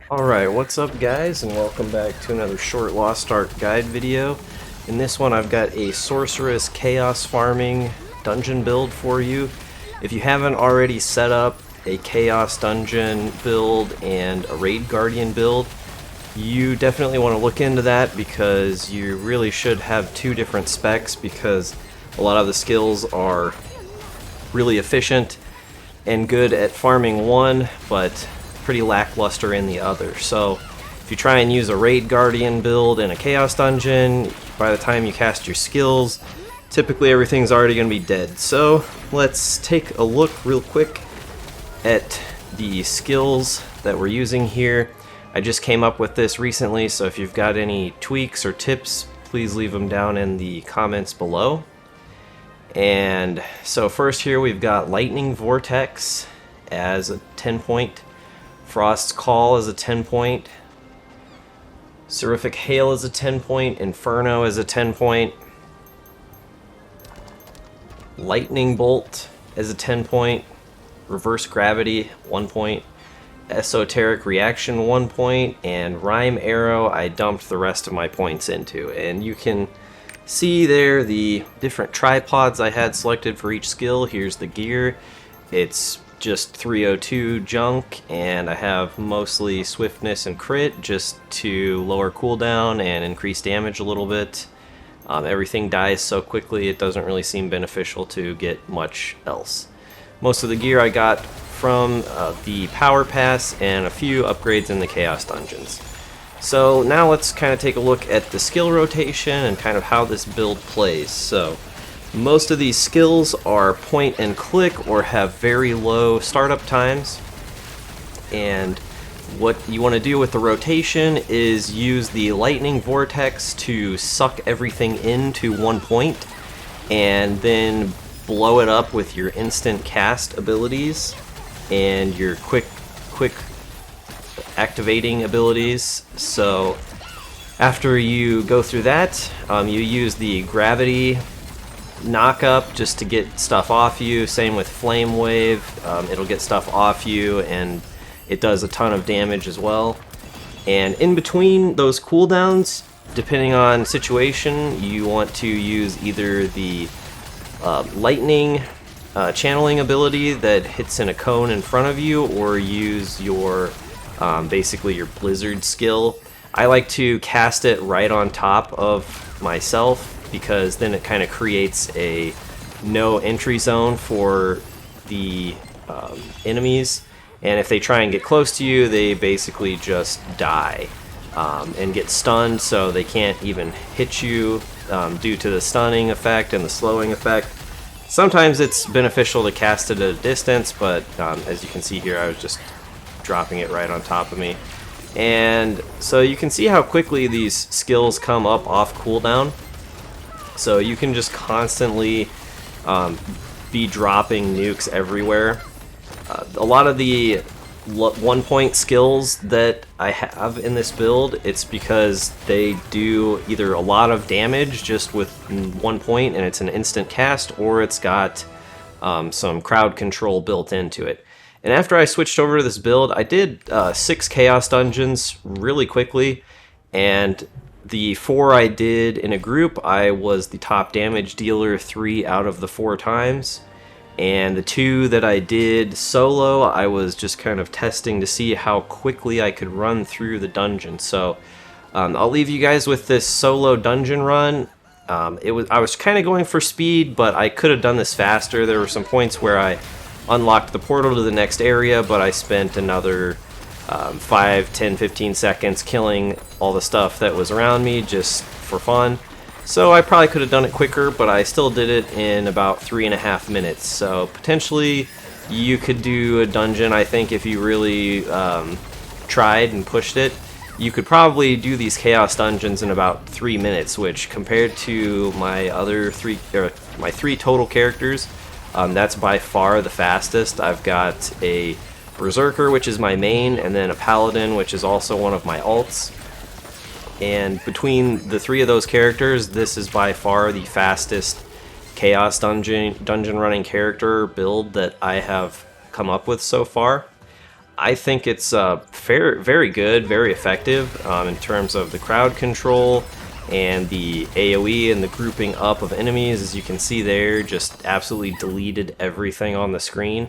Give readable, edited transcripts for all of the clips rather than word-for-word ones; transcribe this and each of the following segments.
Alright, what's up guys, and welcome back to another short Lost Ark guide video. In this one I've got a Sorceress Chaos Farming dungeon build for you. If you haven't already set up a Chaos Dungeon build and a Raid Guardian build, you definitely want to look into that because you really should have two different specs because a lot of the skills are really efficient and good at farming one, but pretty lackluster in the other. So if you try and use a Raid Guardian build in a Chaos Dungeon, by the time you cast your skills, typically everything's already going to be dead. So let's take a look real quick at the skills that we're using here. I just came up with this recently, so if you've got any tweaks or tips, please leave them down in the comments below. And so first here we've got Lightning Vortex as a 10 point, Frost's Call is a 10 point, Seraphic Hail is a 10 point, Inferno is a 10 point, Lightning Bolt is a 10 point, Reverse Gravity 1 point, Esoteric Reaction 1 point, and Rhyme Arrow I dumped the rest of my points into. And you can see there the different tripods I had selected for each skill. Here's the gear. It's just 302 junk, and I have mostly swiftness and crit just to lower cooldown and increase damage a little bit. Everything dies so quickly it doesn't really seem beneficial to get much else. Most of the gear I got from the Power Pass and a few upgrades in the Chaos Dungeons. So now let's kind of take a look at the skill rotation and kind of how this build plays. So most of these skills are point and click or have very low startup times. And what you want to do with the rotation is use the Lightning Vortex to suck everything into 1 point and then blow it up with your instant cast abilities and your quick activating abilities. So after you go through that, you use the gravity knock up just to get stuff off you. Same with Flame Wave, it'll get stuff off you and it does a ton of damage as well. And in between those cooldowns, depending on situation, you want to use either the lightning channeling ability that hits in a cone in front of you, or use your basically your blizzard skill. I like to cast it right on top of myself because then it kind of creates a no entry zone for the enemies, and if they try and get close to you, they basically just die and get stunned, so they can't even hit you due to the stunning effect and the slowing effect. Sometimes it's beneficial to cast it at a distance, but as you can see here, I was just dropping it right on top of me. And so you can see how quickly these skills come up off cooldown. So you can just constantly be dropping nukes everywhere. A lot of the 1 point skills that I have in this build, it's because they do either a lot of damage just with 1 point and it's an instant cast, or it's got some crowd control built into it. And after I switched over to this build, I did 6 Chaos Dungeons really quickly, and the 4 I did in a group, I was the top damage dealer 3 out of the 4 times. And the 2 that I did solo, I was just kind of testing to see how quickly I could run through the dungeon. So I'll leave you guys with this solo dungeon run. I was kind of going for speed, but I could have done this faster. There were some points where I unlocked the portal to the next area, but I spent another 5, 10, 15 seconds killing all the stuff that was around me just for fun. So I probably could have done it quicker, but I still did it in about 3.5 minutes. So potentially you could do a dungeon, I think, if you really tried and pushed it. You could probably do these Chaos Dungeons in about 3 minutes, which compared to my other my 3 total characters, that's by far the fastest. I've got a Berserker, which is my main, and then a Paladin, which is also one of my alts. And between the 3 of those characters, this is by far the fastest Chaos dungeon running character build that I have come up with so far. I think it's very good, very effective in terms of the crowd control and the AoE and the grouping up of enemies. As you can see there, just absolutely deleted everything on the screen.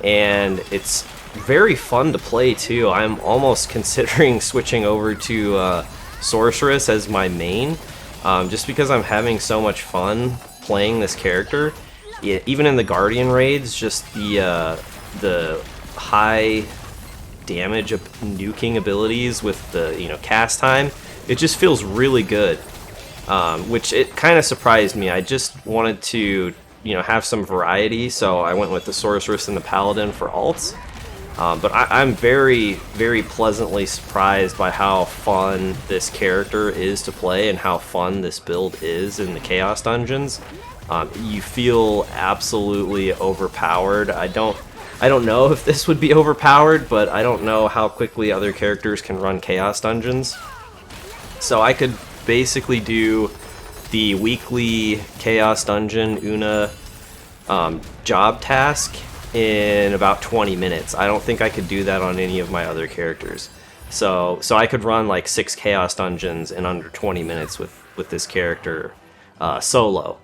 And it's very fun to play too. I'm almost considering switching over to Sorceress as my main, just because I'm having so much fun playing this character. Even in the Guardian raids, just the high damage of nuking abilities with the cast time, it just feels really good, which it kind of surprised me. I just wanted to have some variety, so I went with the Sorceress and the Paladin for alts. But I'm very, very pleasantly surprised by how fun this character is to play and how fun this build is in the Chaos Dungeons. You feel absolutely overpowered. I don't know if this would be overpowered, but I don't know how quickly other characters can run Chaos Dungeons. So I could basically do the weekly Chaos Dungeon Una job task in about 20 minutes. I don't think I could do that on any of my other characters. So I could run like 6 Chaos Dungeons in under 20 minutes with this character solo.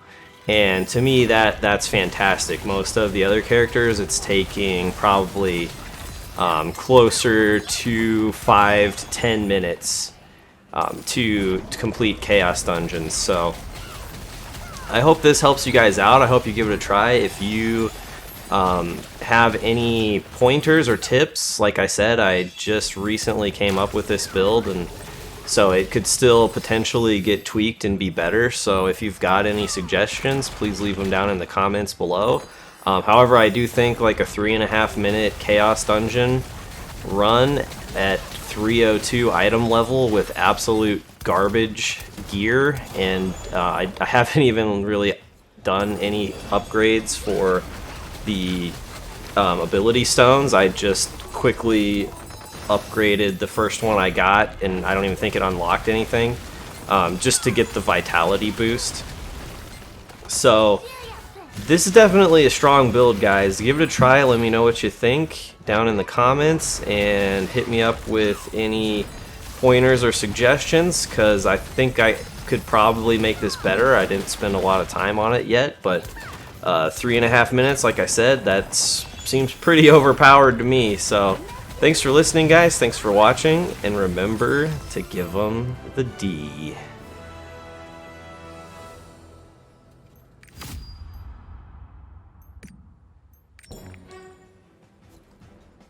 And to me, that's fantastic. Most of the other characters, it's taking probably closer to 5 to 10 minutes to complete Chaos Dungeons. So I hope this helps you guys out. I hope you give it a try. If you have any pointers or tips, like I said, I just recently came up with this build, and so it could still potentially get tweaked and be better. So if you've got any suggestions, please leave them down in the comments below. However, I do think like a 3.5 minute Chaos Dungeon run at 302 item level with absolute garbage gear, and I haven't even really done any upgrades for the ability stones. I just quickly upgraded the first one I got, and I don't even think it unlocked anything, just to get the vitality boost. So this is definitely a strong build, guys. Give it a try. Let me know what you think down in the comments, and hit me up with any pointers or suggestions, because I think I could probably make this better. I didn't spend a lot of time on it yet, but 3.5 minutes, like I said, that seems pretty overpowered to me. So thanks for listening, guys. Thanks for watching, and remember to give them the D.